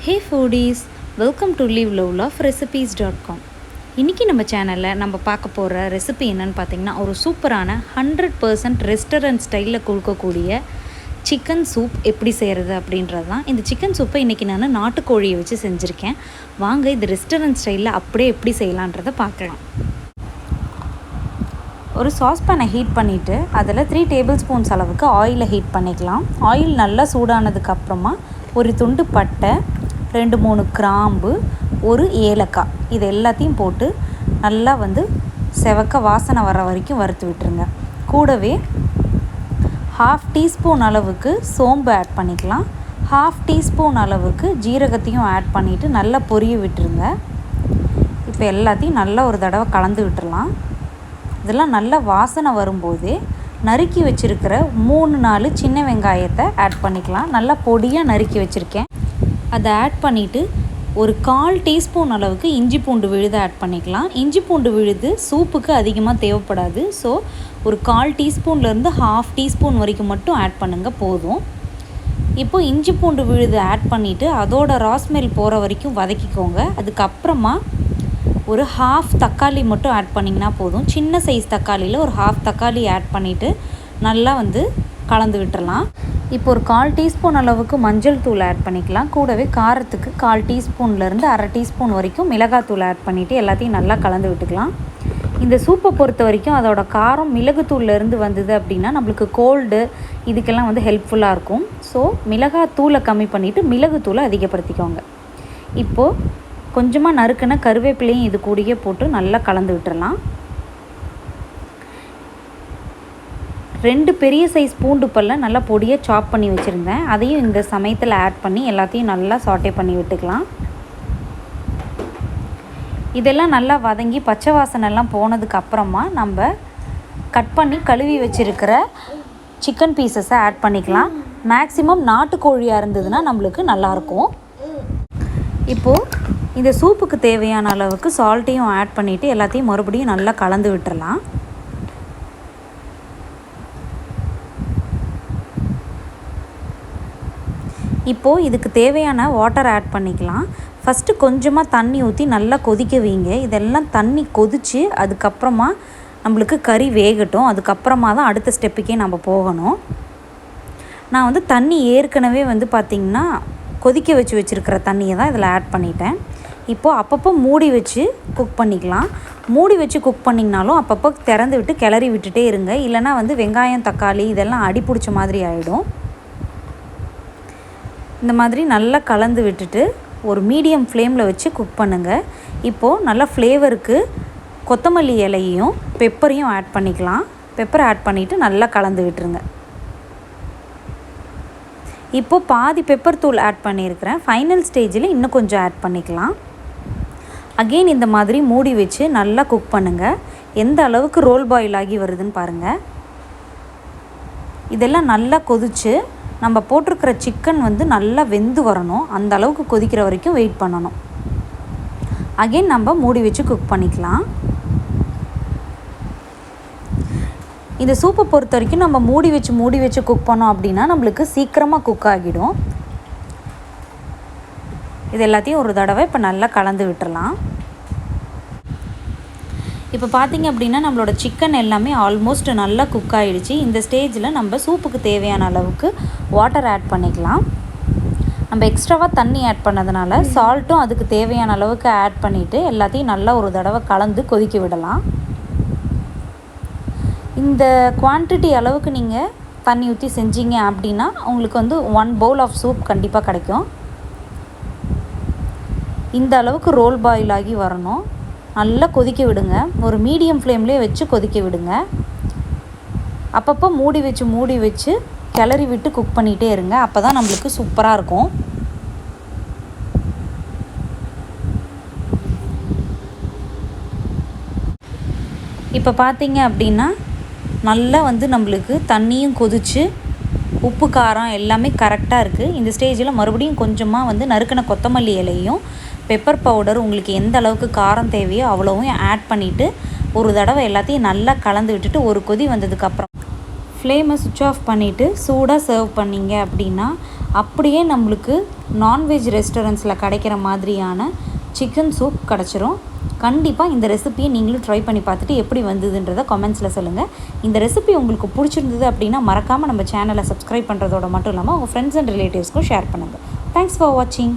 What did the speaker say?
Hey foodies, welcome to liveloveloverecipes.com. இன்றைக்கி நம்ம சேனலில் நம்ம பார்க்க போகிற ரெசிபி என்னென்னு பார்த்தீங்கன்னா ஒரு சூப்பரான 100% ரெஸ்டாரண்ட் ஸ்டைலில் கொடுக்கக்கூடிய சிக்கன் சூப் எப்படி செய்கிறது அப்படின்றது தான். இந்த சிக்கன் சூப்பை இன்றைக்கி நான் நாட்டுக்கோழியை வச்சு செஞ்சுருக்கேன். வாங்க இது ரெஸ்டாரண்ட் ஸ்டைலில் அப்படியே எப்படி செய்யலான்றதை பார்க்கலாம். ஒரு சாஸ்பேனை ஹீட் பண்ணிவிட்டு அதில் 3 டேபிள் ஸ்பூன்ஸ் அளவுக்கு ஆயிலை ஹீட் பண்ணிக்கலாம். ஆயில் நல்லா சூடானதுக்கப்புறமா ஒரு துண்டு பட்டை, 2-3 கிராம்பு, ஒரு ஏலக்காய், இது எல்லாத்தையும் போட்டு நல்லா செவக்க வாசனை வர வரைக்கும் வறுத்து விட்டுருங்க. கூடவே 1/2 டீஸ்பூன் அளவுக்கு சோம்பு ஆட் பண்ணிக்கலாம். 1/2 டீஸ்பூன் அளவுக்கு ஜீரகத்தையும் ஆட் பண்ணிவிட்டு நல்லா பொரிய விட்டுருங்க. இப்போ எல்லாத்தையும் நல்லா ஒரு தடவை கலந்து விட்டுடலாம். இதெல்லாம் நல்லா வாசனை வரும்போதே நறுக்கி வச்சுருக்கிற 3-4 சின்ன வெங்காயத்தை ஆட் பண்ணிக்கலாம். நல்லா பொடியாக நறுக்கி வச்சுருக்கேன். அதை ஆட் பண்ணிவிட்டு ஒரு 1/4 டீஸ்பூன் அளவுக்கு இஞ்சி பூண்டு விழுது ஆட் பண்ணிக்கலாம். இஞ்சி பூண்டு விழுது சூப்புக்கு அதிகமாக தேவைப்படாது. ஸோ ஒரு 1/4 டீஸ்பூன்லேருந்து 1/2 டீஸ்பூன் வரைக்கும் மட்டும் ஆட் பண்ணுங்கள், போதும். இப்போது இஞ்சி பூண்டு விழுது ஆட் பண்ணிவிட்டு அதோட ராஸ்மெல் போகிற வரைக்கும் வதக்கிக்கோங்க. அதுக்கப்புறமா ஒரு 1/2 தக்காளி மட்டும் ஆட் பண்ணிங்கன்னா போதும். சின்ன சைஸ் தக்காளியில் ஒரு 1/2 தக்காளி ஆட் பண்ணிவிட்டு நல்லா கலந்து விட்டுறலாம். இப்போ ஒரு 1/4 டீஸ்பூன் அளவுக்கு மஞ்சள் தூள் ஆட் பண்ணிக்கலாம். கூடவே காரத்துக்கு 1/4 டீஸ்பூன்லேருந்து 1/2 டீஸ்பூன் வரைக்கும் மிளகாத்தூள் ஆட் பண்ணிவிட்டு எல்லாத்தையும் நல்லா கலந்து விட்டுக்கலாம். இந்த சூப்பை பொறுத்த வரைக்கும் அதோட காரம் மிளகுத்தூள்லேருந்து வந்தது அப்படின்னா நம்மளுக்கு கோல்டு இதுக்கெல்லாம் ஹெல்ப்ஃபுல்லாக இருக்கும். ஸோ மிளகாத்தூளை கம்மி பண்ணிவிட்டு மிளகுத்தூளை அதிகப்படுத்திக்கோங்க. இப்போது கொஞ்சமாக நறுக்கின கருவேப்பிலையும் இது கூடயே போட்டு நல்லா கலந்து விட்டுறலாம். 2 பெரிய சைஸ் பூண்டு பல்லை நல்லா பொடியாக சாப் பண்ணி வச்சுருந்தேன். அதையும் இந்த சமயத்தில் ஆட் பண்ணி எல்லாத்தையும் நல்லா சாட்டே பண்ணி விட்டுக்கலாம். இதெல்லாம் நல்லா வதங்கி பச்சை வாசனைலாம் போனதுக்கு அப்புறமா நம்ம கட் பண்ணி கழுவி வச்சுருக்கிற சிக்கன் பீசஸை ஆட் பண்ணிக்கலாம். மேக்ஸிமம் நாட்டுக்கோழியாக இருந்ததுன்னா நம்மளுக்கு நல்லாயிருக்கும். இப்போது இந்த சூப்புக்கு தேவையான அளவுக்கு சால்ட்டையும் ஆட் பண்ணிவிட்டு எல்லாத்தையும் மறுபடியும் நல்லா கலந்து விட்டுறலாம். இப்போது இதுக்கு தேவையான வாட்டர் ஆட் பண்ணிக்கலாம். ஃபஸ்ட்டு கொஞ்சமாக தண்ணி ஊற்றி நல்லா கொதிக்க வைங்க. இதெல்லாம் தண்ணி கொதித்து அதுக்கப்புறமா நம்மளுக்கு கறி வேகட்டும். அதுக்கப்புறமா தான் அடுத்த ஸ்டெப்புக்கே நம்ம போகணும். நான் தண்ணி ஏற்கனவே பார்த்திங்கன்னா கொதிக்க வச்சுருக்கிற தண்ணியை தான் இதில் ஆட் பண்ணிட்டேன். இப்போது அப்பப்போ மூடி வச்சு குக் பண்ணிக்கலாம். மூடி வச்சு குக் பண்ணிங்கனாலும் அப்பப்போ திறந்து விட்டு கிளறி விட்டுட்டே இருங்க. இல்லைனா வெங்காயம் தக்காளி இதெல்லாம் அடி பிடிச்ச மாதிரி ஆகிடும். இந்த மாதிரி நல்லா கலந்து விட்டுட்டு ஒரு மீடியம் ஃப்ளேமில் வச்சு குக் பண்ணுங்கள். இப்போது நல்லா ஃப்ளேவருக்கு கொத்தமல்லி இலையையும் பெப்பரையும் ஆட் பண்ணிக்கலாம். பெப்பரை ஆட் பண்ணிவிட்டு நல்லா கலந்து விட்டுருங்க. இப்போது பாதி பெப்பர் தூள் ஆட் பண்ணியிருக்கிறேன். ஃபைனல் ஸ்டேஜில் இன்னும் கொஞ்சம் ஆட் பண்ணிக்கலாம். அகெயின் இந்த மாதிரி மூடி வச்சு நல்லா குக் பண்ணுங்கள். எந்த அளவுக்கு ரோல் பாயில் ஆகி வருதுன்னு பாருங்கள். இதெல்லாம் நல்லா கொதித்து நம்ம போட்டிருக்கிற சிக்கன் நல்லா வெந்து வரணும். அந்த அளவுக்கு கொதிக்கிற வரைக்கும் வெயிட் பண்ணணும். அகெயின் நம்ம மூடி வச்சு குக் பண்ணிக்கலாம். இந்த சூப்பை பொறுத்த வரைக்கும் நம்ம மூடி வச்சு குக் பண்ணோம் அப்படின்னா நம்மளுக்கு சீக்கிரமாக குக் ஆகிடும். இது எல்லாத்தையும் ஒரு தடவை இப்போ நல்லா கலந்து விட்டுறலாம். இப்போ பார்த்திங்க அப்படின்னா நம்மளோட சிக்கன் எல்லாமே ஆல்மோஸ்ட் நல்லா குக் ஆகிடுச்சு. இந்த ஸ்டேஜில் நம்ம சூப்புக்கு தேவையான அளவுக்கு வாட்டர் ஆட் பண்ணிக்கலாம். நம்ம எக்ஸ்ட்ராவாக தண்ணி ஆட் பண்ணதுனால சால்ட்டும் அதுக்கு தேவையான அளவுக்கு ஆட் பண்ணிவிட்டு எல்லாத்தையும் நல்லா ஒரு தடவை கலந்து கொதிக்க விடலாம். இந்த குவான்டிட்டி அளவுக்கு நீங்கள் தண்ணி ஊற்றி செஞ்சீங்க அப்படின்னா உங்களுக்கு 1 பவுல் ஆஃப் சூப் கண்டிப்பாக கிடைக்கும். இந்த அளவுக்கு ரோல் பாயில் ஆகி வரணும். நல்லா கொதிக்க விடுங்க. ஒரு மீடியம் ஃப்ளேம்லேயே வச்சு கொதிக்க விடுங்க. அப்பப்போ மூடி வச்சு கிளறி விட்டு குக் பண்ணிகிட்டே இருங்க. அப்போ தான் நம்மளுக்கு சூப்பராக இருக்கும். இப்போ பார்த்தீங்க அப்படின்னா நல்லா நம்மளுக்கு தண்ணியும் கொதித்து உப்பு காரம் எல்லாமே கரெக்டாக இருக்குது. இந்த ஸ்டேஜில் மறுபடியும் கொஞ்சமாக நறுக்கின கொத்தமல்லி இலையும் பெப்பர் பவுடர் உங்களுக்கு எந்த அளவுக்கு காரம் தேவையோ அவ்வளவும் ஆட் பண்ணிவிட்டு ஒரு தடவை எல்லாத்தையும் நல்லா கலந்து விட்டுட்டு ஒரு கொதி வந்ததுக்கப்புறம் ஃப்ளேமை சுவிட்ச் ஆஃப் பண்ணிவிட்டு சூடாக சர்வ் பண்ணிங்க அப்படின்னா அப்படியே நம்மளுக்கு நான்வெஜ் ரெஸ்டாரண்ட்ஸில் கிடைக்கிற மாதிரியான சிக்கன் சூப் கிடச்சிரும். கண்டிப்பாக இந்த ரெசிபியை நீங்களும் ட்ரை பண்ணி பார்த்துட்டு எப்படி வந்ததுன்றதை கமெண்ட்ஸில் சொல்லுங்கள். இந்த ரெசிபி உங்களுக்கு பிடிச்சிருந்தது அப்படின்னா மறக்காமல் நம்ம சேனலை சப்ஸ்கிரைப் பண்ணுறதோட மட்டும் இல்லாமல் உங்கள் ஃப்ரெண்ட்ஸ் அண்ட் ரிலேட்டிவ்ஸ்க்கும் ஷேர் பண்ணுங்கள். தேங்க்ஸ் ஃபார் வாட்சிங்.